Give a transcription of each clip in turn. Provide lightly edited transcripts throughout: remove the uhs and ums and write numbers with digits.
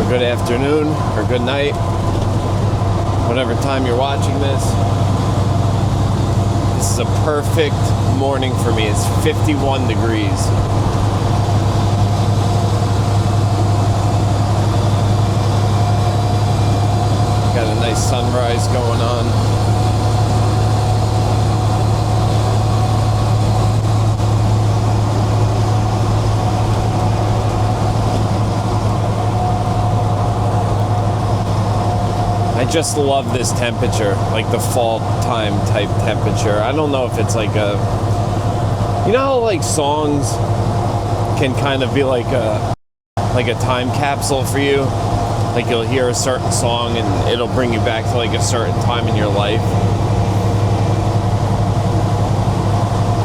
good afternoon or good night, whatever time you're watching this. This is a perfect morning for me. It's 51 degrees. Got a nice sunrise going on. I just love this temperature, like the fall time type temperature. I don't know if it's like a, you know how like songs can kind of be like a time capsule for you? Like you'll hear a certain song and it'll bring you back to like a certain time in your life.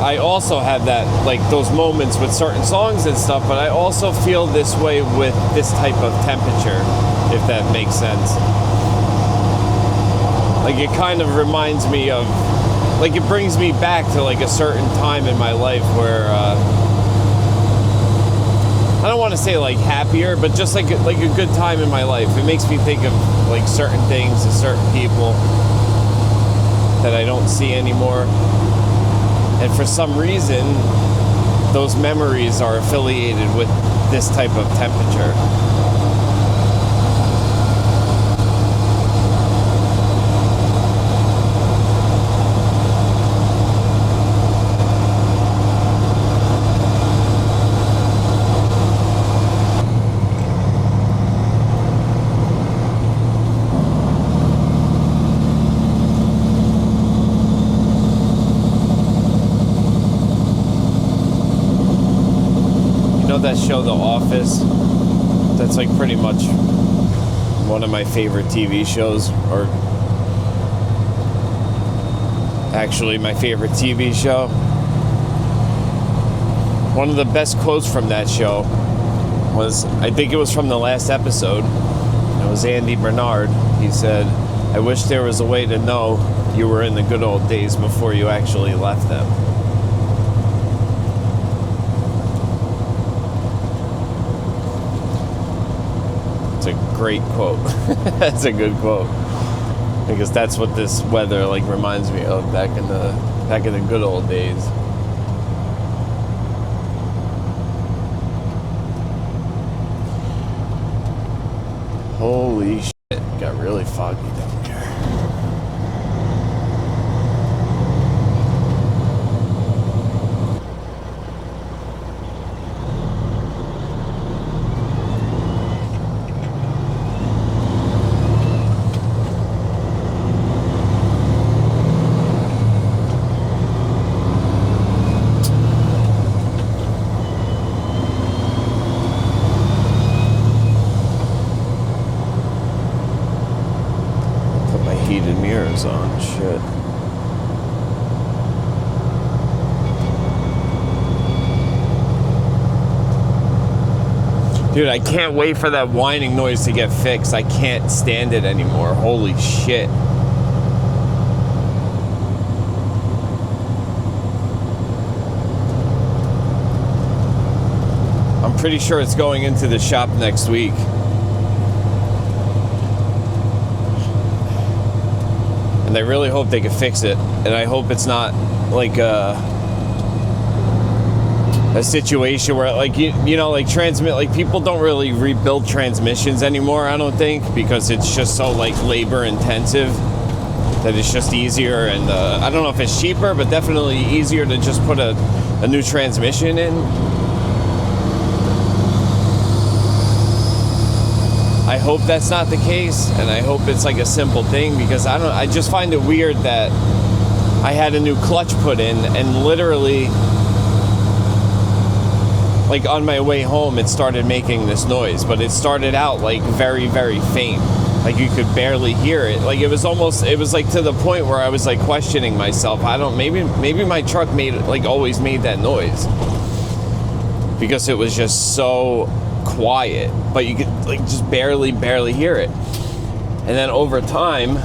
I also have that, like those moments with certain songs and stuff, but I also feel this way with this type of temperature, if that makes sense. Like it kind of reminds me of, like it brings me back to like a certain time in my life where, I don't want to say like happier, but just like a good time in my life. It makes me think of like certain things and certain people that I don't see anymore. And for some reason, those memories are affiliated with this type of temperature. That show The Office, that's like pretty much one of my favorite TV shows, or actually my favorite TV show. One of the best quotes from that show was, I think it was from the last episode, it was Andy Bernard. He said, "I wish there was a way to know you were in the good old days before you actually left them." Great quote. That's a good quote, because that's what this weather like reminds me of back in the good old days. Holy shit, got really foggy down here. Heated mirrors on, shit. Dude, I can't wait for that whining noise to get fixed. I can't stand it anymore. Holy shit. I'm pretty sure it's going into the shop next week. And I really hope they can fix it, and I hope it's not like a situation where like you know like people don't really rebuild transmissions anymore, I don't think, because it's just so like labor intensive that it's just easier, and I don't know if it's cheaper, but definitely easier to just put a new transmission in. I hope that's not the case, and I hope it's like a simple thing, because I just find it weird that I had a new clutch put in, and literally like on my way home it started making this noise, but it started out like very, very faint. Like you could barely hear it. Like it was like to the point where I was like questioning myself. Maybe my truck always made that noise, because it was just so quiet, but you could like just barely hear it. And then over time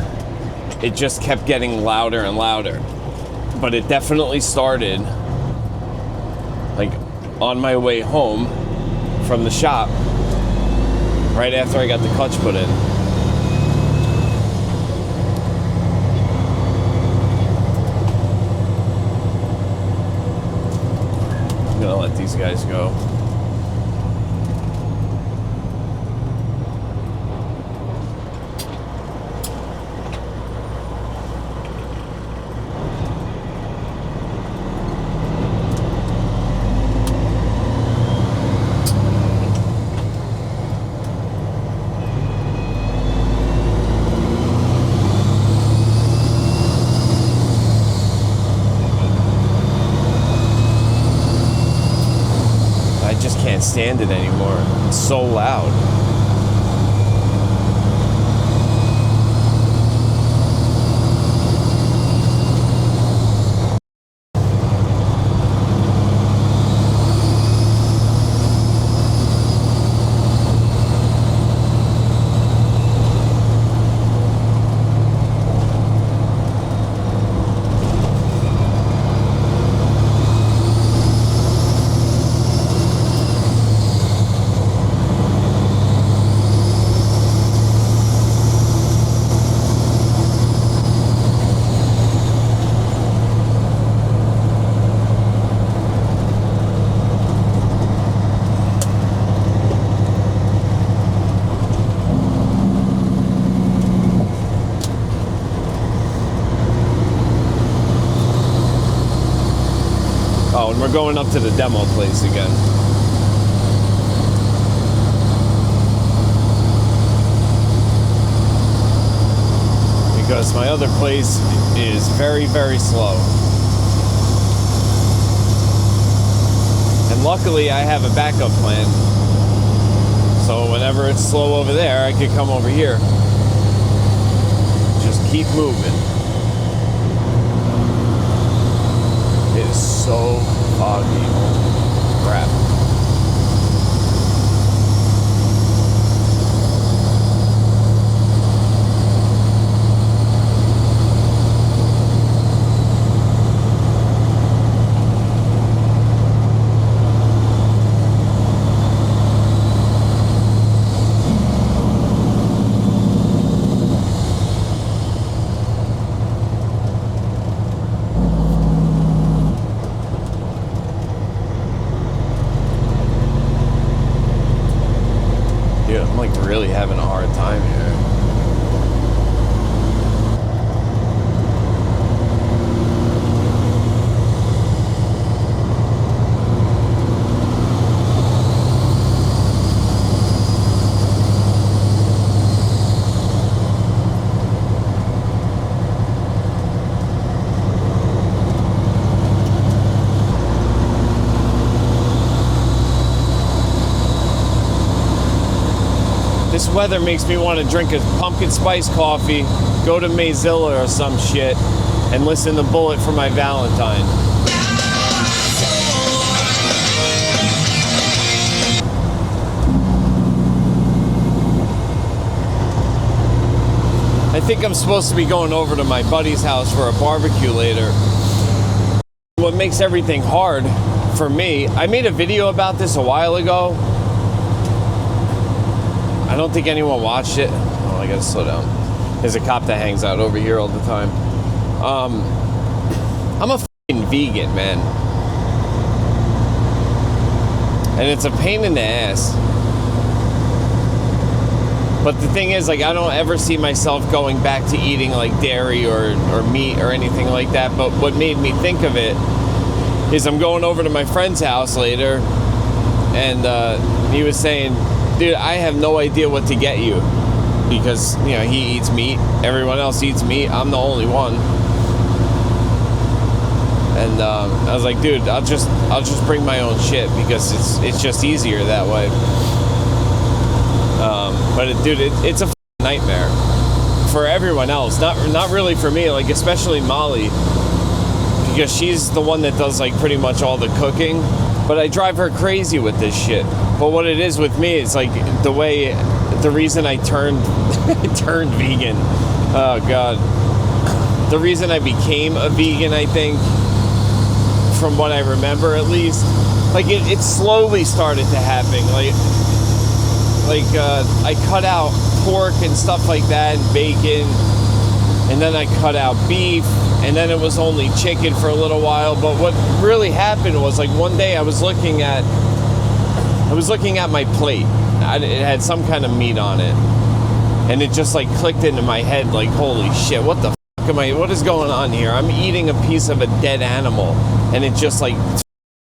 it just kept getting louder and louder. But it definitely started like on my way home from the shop right after I got the clutch put in. I'm gonna let these guys go. Can't stand it anymore. It's so loud. Oh, and we're going up to the demo place again. Because my other place is very, very slow. And luckily I have a backup plan. So whenever it's slow over there, I could come over here. Just keep moving. It is so foggy. Holy crap. Really having a hard time here. This weather makes me want to drink a pumpkin spice coffee, go to Mayzilla or some shit, and listen to Bullet for my Valentine. I think I'm supposed to be going over to my buddy's house for a barbecue later. What makes everything hard for me, I made a video about this a while ago. I don't think anyone watched it. Oh, I gotta slow down. There's a cop that hangs out over here all the time. I'm a fucking vegan, man. And it's a pain in the ass. But the thing is, like, I don't ever see myself going back to eating, like, dairy or meat or anything like that. But what made me think of it is I'm going over to my friend's house later, and he was saying, dude, I have no idea what to get you, because, you know, he eats meat, everyone else eats meat, I'm the only one. And I was like, dude, I'll just bring my own shit, because it's just easier that way. But it's a nightmare for everyone else, not really for me, like, especially Molly, because she's the one that does, like, pretty much all the cooking. But I drive her crazy with this shit. But what it is with me is, like, the reason I turned turned vegan. Oh God. The reason I became a vegan, I think, from what I remember at least, like, it slowly started to happen. like I cut out pork and stuff like that, and bacon, and then I cut out beef, and then it was only chicken for a little while. But what really happened was, like, one day I was looking at my plate. It had some kind of meat on it, and it just like clicked into my head, like, holy shit, what the fuck what is going on here? I'm eating a piece of a dead animal, and it just like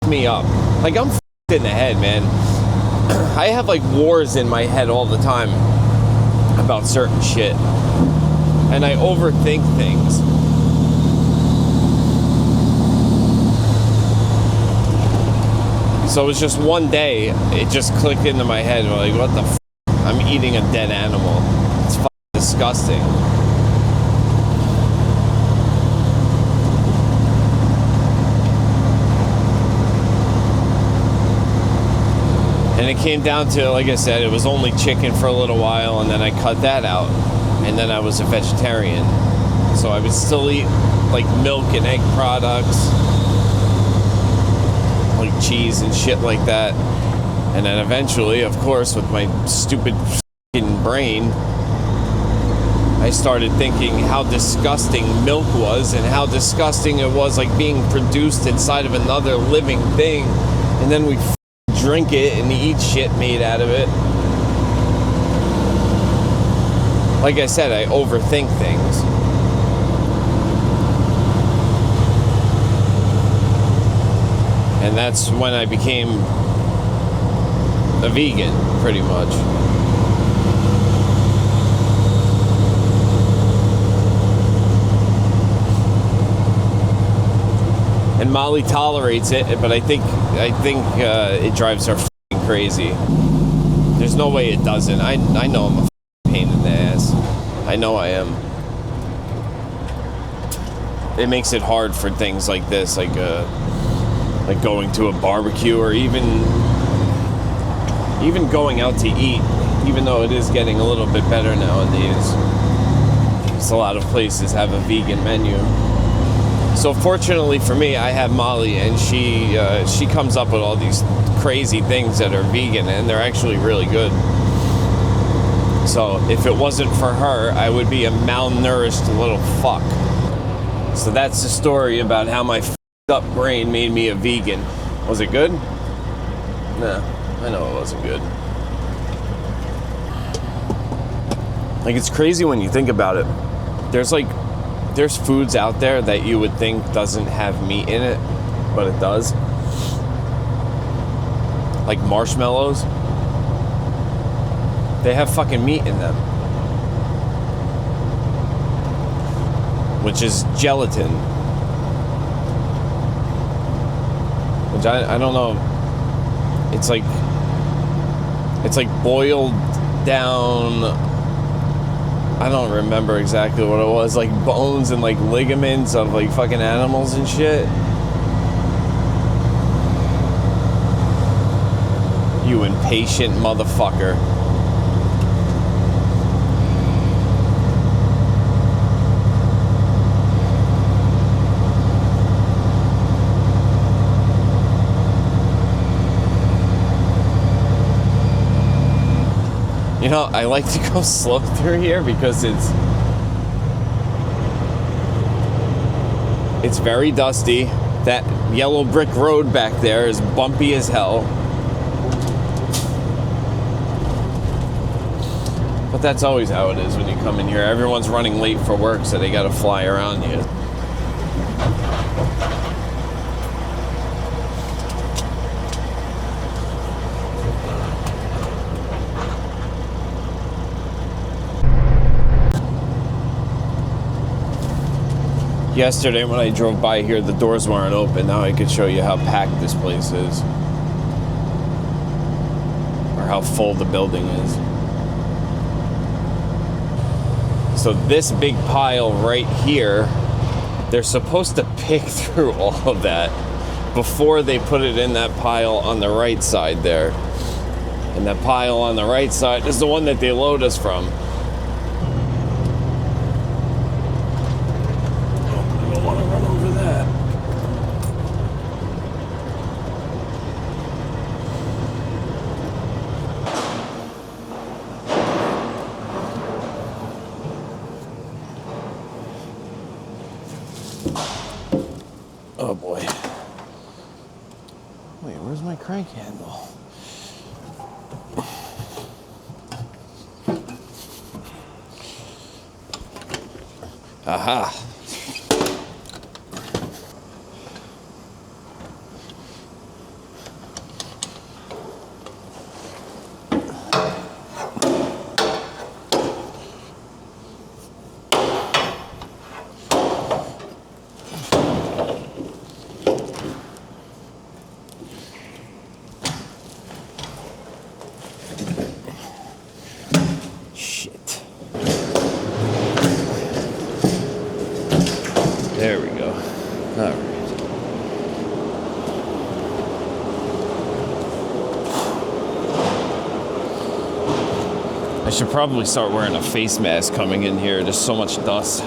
me up. Like, I'm in the head, man. I have like wars in my head all the time about certain shit, and I overthink things. So it was just one day, it just clicked into my head, like, what the f***? I'm eating a dead animal. It's fucking disgusting. And it came down to, like I said, it was only chicken for a little while, and then I cut that out. And then I was a vegetarian. So I would still eat, like, milk and egg products, like cheese and shit like that. And then eventually, of course, with my stupid f***ing brain, I started thinking how disgusting milk was, and how disgusting it was, like, being produced inside of another living thing. And then we drink it and eat shit made out of it. Like I said, I overthink things. And that's when I became a vegan, pretty much. And Molly tolerates it, but I think it drives her f***ing crazy. There's no way it doesn't. I know I'm a f***ing pain in the ass. I know I am. It makes it hard for things like this, like going to a barbecue, or even going out to eat. Even though it is getting a little bit better nowadays, just a lot of places have a vegan menu. So fortunately for me, I have Molly, and she comes up with all these crazy things that are vegan, and they're actually really good. So if it wasn't for her, I would be a malnourished little fuck. So that's the story about how my f***ed up brain made me a vegan. Was it good? Nah, I know it wasn't good. Like, it's crazy when you think about it. There's foods out there that you would think doesn't have meat in it, but it does. Like marshmallows. They have fucking meat in them. Which is gelatin. Which I don't know. It's like boiled down. I don't remember exactly what it was, like bones and like ligaments of like fucking animals and shit. You impatient motherfucker. You know, I like to go slow through here because it's very dusty. That yellow brick road back there is bumpy as hell. But that's always how it is when you come in here. Everyone's running late for work, so they gotta fly around you. Yesterday when I drove by here, the doors weren't open. Now I could show you how packed this place is. Or how full the building is. So this big pile right here, they're supposed to pick through all of that before they put it in that pile on the right side there. And that pile on the right side is the one that they load us from. crank handle. Aha. Shit. There we go. All right. I should probably start wearing a face mask coming in here. There's so much dust.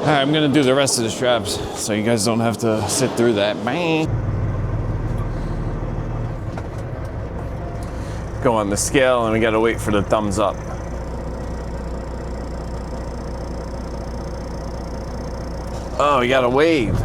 Alright, I'm gonna do the rest of the straps so you guys don't have to sit through that. Bang. Go on the scale and we gotta wait for the thumbs up. Oh, we gotta wave.